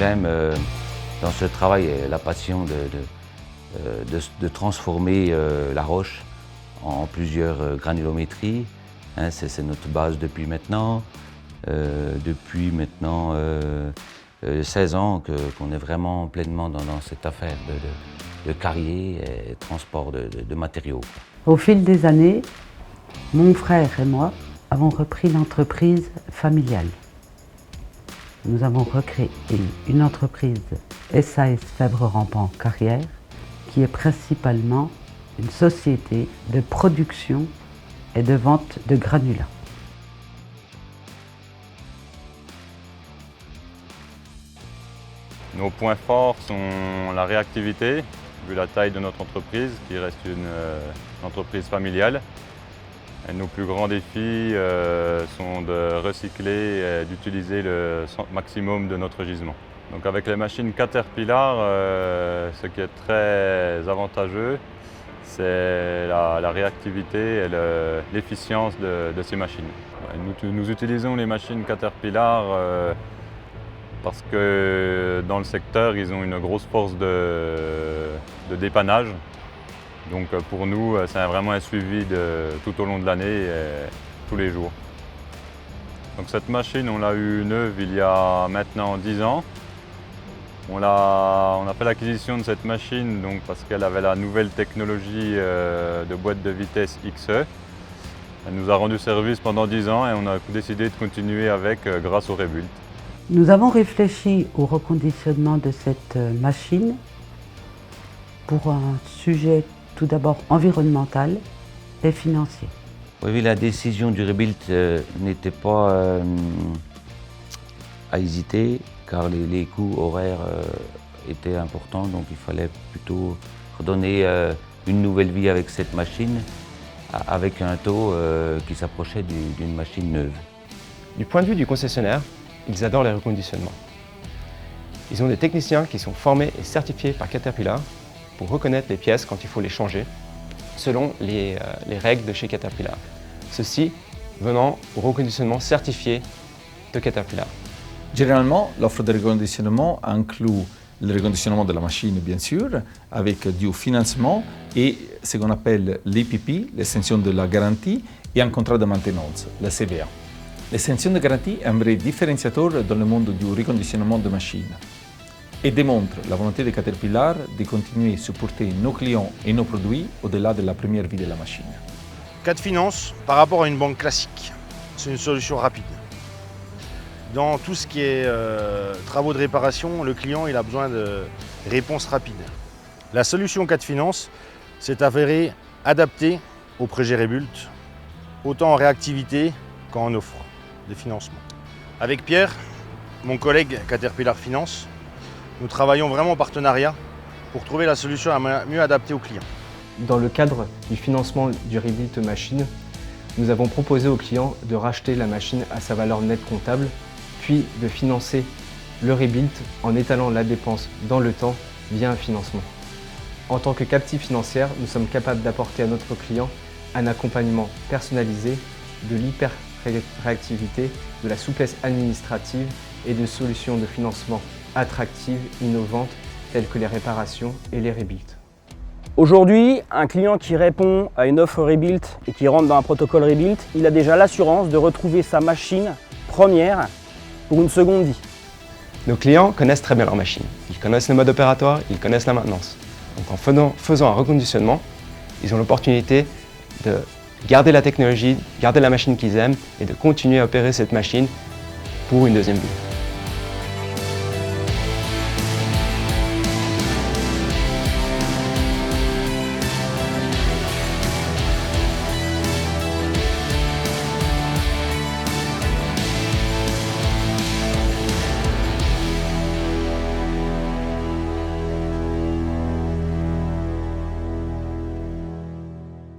j'aime dans ce travail est la passion de transformer la roche en plusieurs granulométries. Hein, c'est notre base depuis maintenant. 16 ans qu'on est vraiment pleinement dans cette affaire de carrier et transport de matériaux. Au fil des années, mon frère et moi avons repris l'entreprise familiale. Nous avons recréé une entreprise SAS Febvre-Rampant Carrière qui est principalement une société de production et de vente de granulats. Nos points forts sont la réactivité, vu la taille de notre entreprise, qui reste une entreprise familiale. Et nos plus grands défis sont de recycler et d'utiliser le maximum de notre gisement. Donc avec les machines Caterpillar, ce qui est très avantageux, c'est la réactivité et l'efficience de ces machines. Nous utilisons les machines Caterpillar parce que dans le secteur, ils ont une grosse force de dépannage. Donc pour nous, c'est vraiment un suivi tout au long de l'année et tous les jours. Donc cette machine, on l'a eu neuve il y a maintenant 10 ans. On a fait l'acquisition de cette machine donc, parce qu'elle avait la nouvelle technologie de boîte de vitesse XE. Elle nous a rendu service pendant 10 ans et on a décidé de continuer avec grâce au Rebuild. Nous avons réfléchi au reconditionnement de cette machine pour un sujet tout d'abord environnemental et financier. Oui, la décision du Rebuild n'était pas à hésiter car les coûts horaires étaient importants, donc il fallait plutôt redonner une nouvelle vie avec cette machine avec un taux qui s'approchait d'une machine neuve. Du point de vue du concessionnaire, ils adorent les reconditionnements. Ils ont des techniciens qui sont formés et certifiés par Caterpillar pour reconnaître les pièces quand il faut les changer, selon les règles de chez Caterpillar. Ceci venant au reconditionnement certifié de Caterpillar. Généralement, l'offre de reconditionnement inclut le reconditionnement de la machine, bien sûr, avec du financement et ce qu'on appelle l'EPP, l'extension de la garantie, et un contrat de maintenance, la CVA. L'extension de garantie est un vrai différenciateur dans le monde du reconditionnement de machines et démontre la volonté de Caterpillar de continuer à supporter nos clients et nos produits au-delà de la première vie de la machine. CAT-Finance, par rapport à une banque classique, c'est une solution rapide. Dans tout ce qui est travaux de réparation, le client il a besoin de réponses rapides. La solution CAT-Finance s'est avérée adaptée au projet Rebuild, autant en réactivité qu'en offre de financement. Avec Pierre, mon collègue Caterpillar Finance, nous travaillons vraiment en partenariat pour trouver la solution la mieux adaptée aux clients. Dans le cadre du financement du Rebuild machine, nous avons proposé au client de racheter la machine à sa valeur nette comptable, puis de financer le Rebuild en étalant la dépense dans le temps via un financement. En tant que captive financière, nous sommes capables d'apporter à notre client un accompagnement personnalisé, de l'hyper-réactivité, de la souplesse administrative et de solutions de financement attractives, innovantes, telles que les réparations et les Rebuild. Aujourd'hui, un client qui répond à une offre Rebuild et qui rentre dans un protocole Rebuild, il a déjà l'assurance de retrouver sa machine première pour une seconde vie. Nos clients connaissent très bien leur machine. Ils connaissent le mode opératoire, ils connaissent la maintenance. Donc en faisant un reconditionnement, ils ont l'opportunité de garder la technologie, garder la machine qu'ils aiment et de continuer à opérer cette machine pour une deuxième vie.